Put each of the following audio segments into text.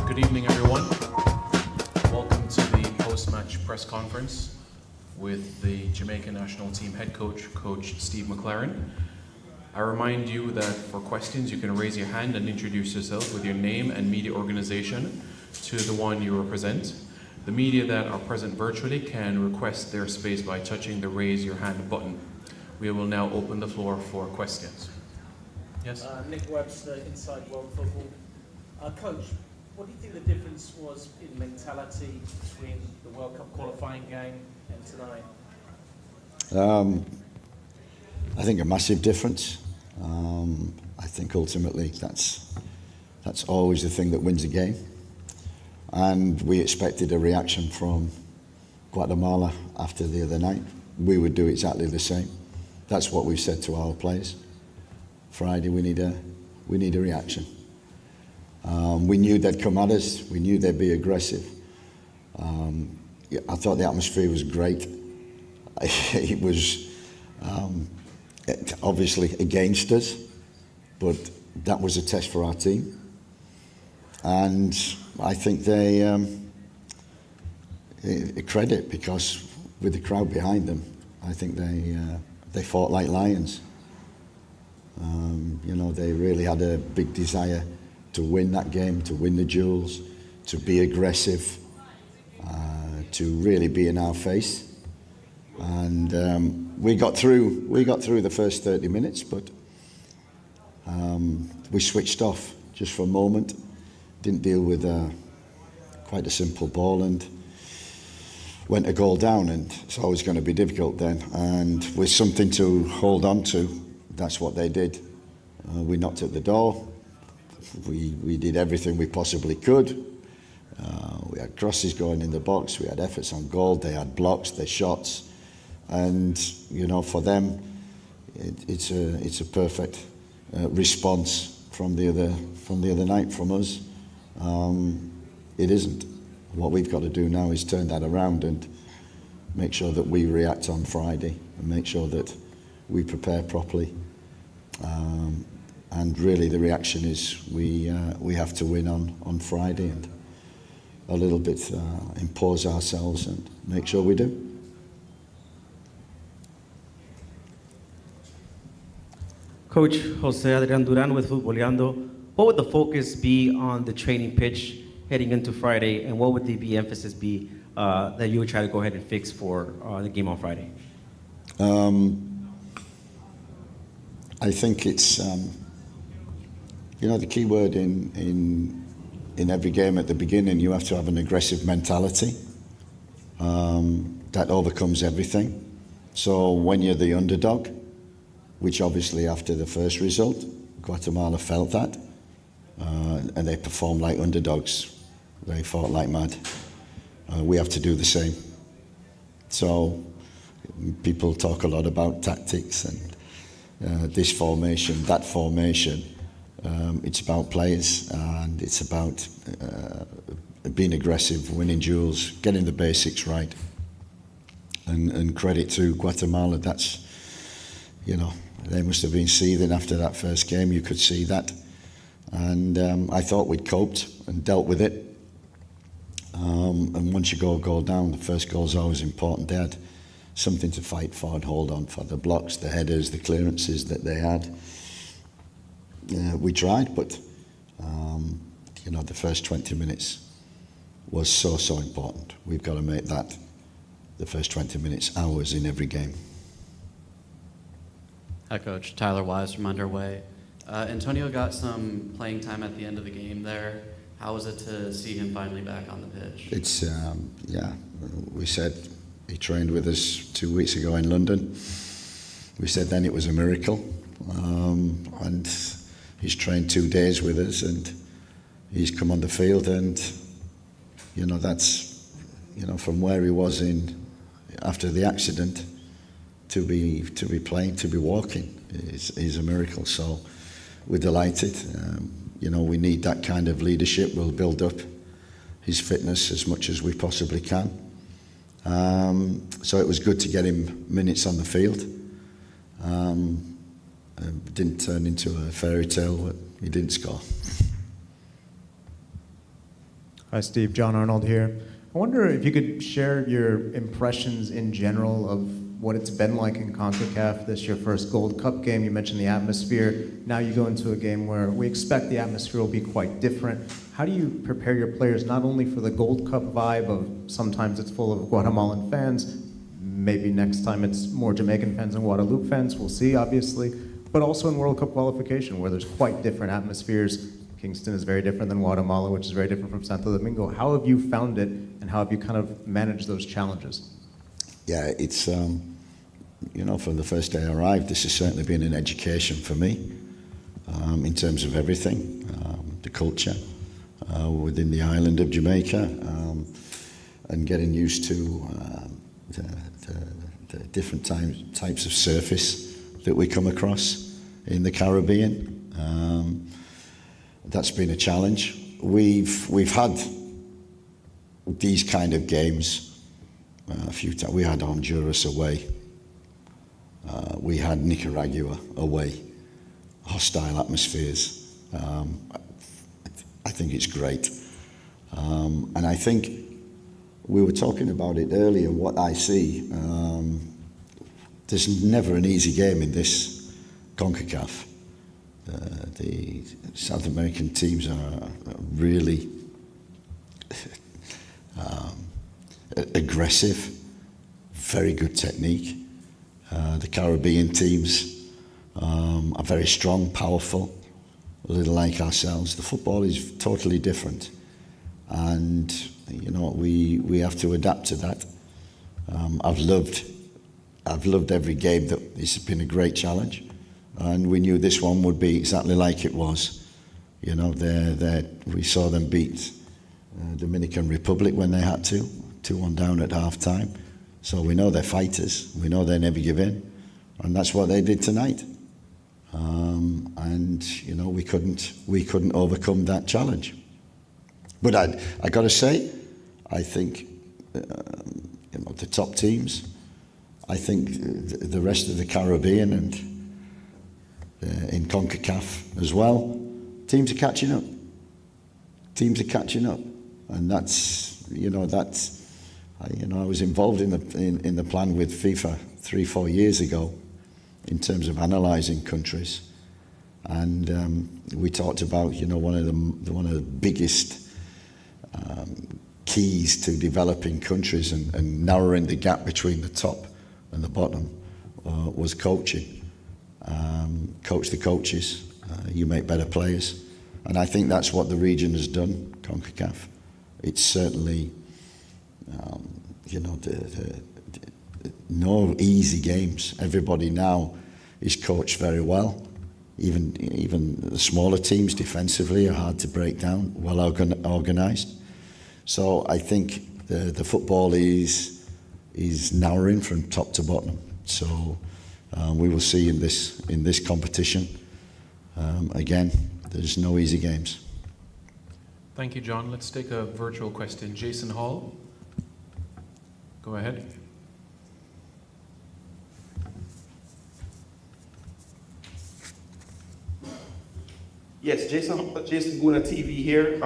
Good evening, everyone. Welcome to the post-match press conference with the Jamaica national team head coach, Coach Steve McClaren. I remind you that for questions, you can raise your hand and introduce yourself with your name and media organization to the one you represent. The media that are present virtually can request their space by touching the raise your hand button. We will now open the floor for questions. Yes? Nick Webster, Inside World Football. Coach, what do you think the difference was in mentality between the World Cup qualifying game and tonight? I think a massive difference. I think ultimately that's always the thing that wins a game. And we expected a reaction from Guatemala after the other night. We would do exactly the same. That's what we've said to our players. Friday, we need a reaction. We knew they'd come at us. We knew they'd be aggressive. I thought the atmosphere was great. It was obviously against us, but that was a test for our team. And I think they credit, because with the crowd behind them, I think they fought like lions. They really had a big desire to win that game, to win the duels, to be aggressive, to really be in our face. And we got through the first 30 minutes, but we switched off just for a moment. Didn't deal with quite a simple ball and went a goal down, and it's always going to be difficult then. And with something to hold on to, that's what they did. We knocked at the door. We did everything we possibly could. We had crosses going in the box. We had efforts on goal. They had blocks, their shots, and for them, it's a perfect response from the other night from us. It isn't. What we've got to do now is turn that around and make sure that we react on Friday and make sure that we prepare properly. And really the reaction is we have to win on Friday and a little bit impose ourselves and make sure we do. Coach Jose Adrian Duran with Futboleando. What would the focus be on the training pitch heading into Friday, and what would the emphasis be that you would try to go ahead and fix for the game on Friday? I think it's the key word in every game at the beginning. You have to have an aggressive mentality that overcomes everything. So when you're the underdog, which obviously after the first result, Guatemala felt that, and they performed like underdogs. They fought like mad. We have to do the same. So people talk a lot about tactics and this formation, that formation. It's about players, and it's about being aggressive, winning duels, getting the basics right. And credit to Guatemala. That's, they must have been seething after that first game. You could see that. And I thought we'd coped and dealt with it. And once you go a goal down, the first goal is always important. They had something to fight for and hold on for. The blocks, the headers, the clearances that they had. We tried, but the first 20 minutes was so important. We've got to make that the first 20 minutes ours in every game. Hi, Coach. Tyler Wise from Underway. Antonio got some playing time at the end of the game there. How was it to see him finally back on the pitch? It's, we said he trained with us 2 weeks ago in London. We said then it was a miracle. And he's trained 2 days with us, and he's come on the field, and that's from where he was after the accident to be playing, to be walking is a miracle. So we're delighted. We need that kind of leadership. We'll build up his fitness as much as we possibly can. So it was good to get him minutes on the field. Didn't turn into a fairy tale, but he didn't score. Hi, Steve. John Arnold here. I wonder if you could share your impressions in general of what it's been like in CONCACAF. This your first Gold Cup game. You mentioned the atmosphere. Now you go into a game where we expect the atmosphere will be quite different. How do you prepare your players not only for the Gold Cup vibe of sometimes it's full of Guatemalan fans, maybe next time it's more Jamaican fans and Guadeloupe fans, we'll see obviously, but also in World Cup qualification where there's quite different atmospheres. Kingston is very different than Guatemala, which is very different from Santo Domingo. How have you found it, and how have you kind of managed those challenges? Yeah, it's, you know, from the first day I arrived, this has certainly been an education for me in terms of everything, the culture within the island of Jamaica, and getting used to the different types of surface that we come across in the Caribbean. That's been a challenge. We've had these kind of games a few times. We had Honduras away. We had Nicaragua away. Hostile atmospheres. I think it's great. And I think we were talking about it earlier, what I see. There's never an easy game in this CONCACAF. The South American teams are really aggressive, very good technique. The Caribbean teams are very strong, powerful, a little like ourselves. The football is totally different, and you know we have to adapt to that. I've loved every game. It's been a great challenge. And we knew this one would be exactly like it was. You know, we saw them beat Dominican Republic when they had to, 2-1 down at half time. So we know they're fighters. We know they never give in. And that's what they did tonight. And, you know, we couldn't overcome that challenge. But I got to say, I think, you know, the top teams, I think the rest of the Caribbean and in CONCACAF as well, teams are catching up. Teams are catching up, and that's I was involved in the plan with FIFA 3-4 years ago, in terms of analysing countries, and we talked about one of the biggest keys to developing countries and narrowing the gap between the top and the bottom was coaching. Coach the coaches, you make better players. And I think that's what the region has done, CONCACAF. It's certainly, no easy games. Everybody now is coached very well. Even the smaller teams defensively are hard to break down, well organised. So I think the football is narrowing from top to bottom. So we will see in this competition. Again, there's no easy games. Thank you, John. Let's take a virtual question. Jason Hall, go ahead. Yes, Jason Guna TV here.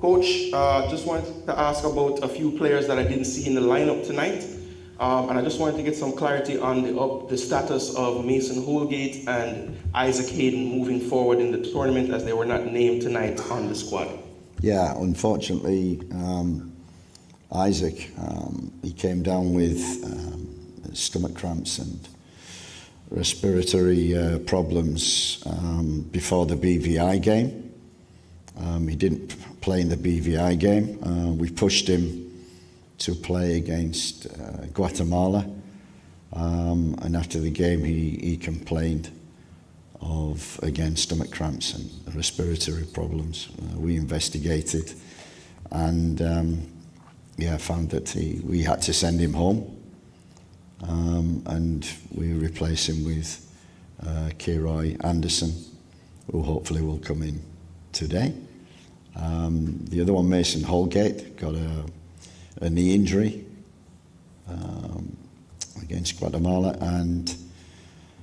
Coach, just wanted to ask about a few players that I didn't see in the lineup tonight. And I just wanted to get some clarity on the status of Mason Holgate and Isaac Hayden moving forward in the tournament, as they were not named tonight on the squad. Yeah, unfortunately, Isaac, he came down with stomach cramps and respiratory problems before the BVI game. He didn't play in the BVI game. We pushed him to play against Guatemala, and after the game he complained of, again, stomach cramps and respiratory problems. We investigated and found that we had to send him home, and we replaced him with Kiroy Anderson, who hopefully will come in today. The other one, Mason Holgate, got a knee injury against Guatemala, and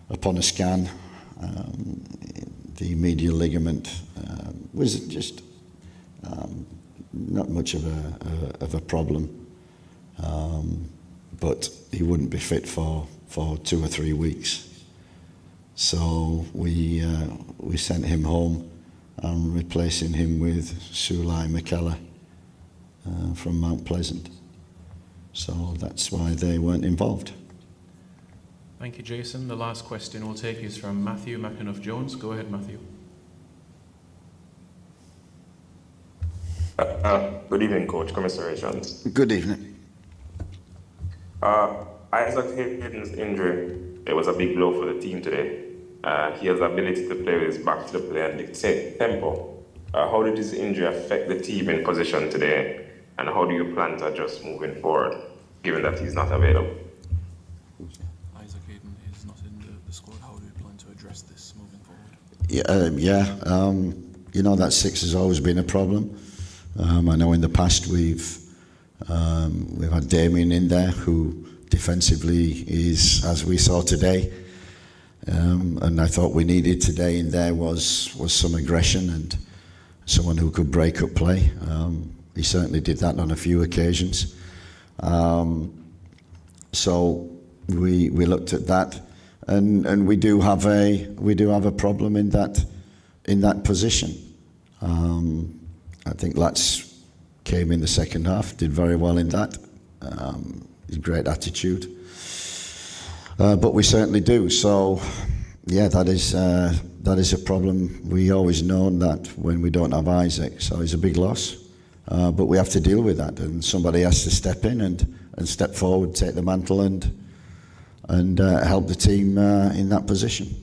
upon a scan, the medial ligament was just not much of a problem, but he wouldn't be fit for 2 or 3 weeks. So we sent him home and replacing him with Sulai McClaren from Mount Pleasant. So that's why they weren't involved. Thank you, Jason. The last question we'll take is from Matthew McAnuff-Jones. Go ahead, Matthew. Good evening, Coach. Commiserations. Good evening. Isaac Hayden's injury, it was a big blow for the team today. He has the ability to play with his back to the play and dictate tempo. How did his injury affect the team in position today, and how do you plan to adjust moving forward, given that he's not available? Isaac Hayden is not in the squad. How do you plan to address this moving forward? You know that 6 has always been a problem. I know in the past we've had Damien in there, who defensively is, as we saw today, and I thought we needed today in there was some aggression and someone who could break up play. He certainly did that on a few occasions. So we looked at that, and we do have a problem in that position. I think Latz came in the second half, did very well in that. Great attitude. But we certainly do. So, yeah, that is a problem. We always known that when we don't have Isaac, so it's a big loss. But we have to deal with that, and somebody has to step in and step forward, take the mantle, and help the team in that position.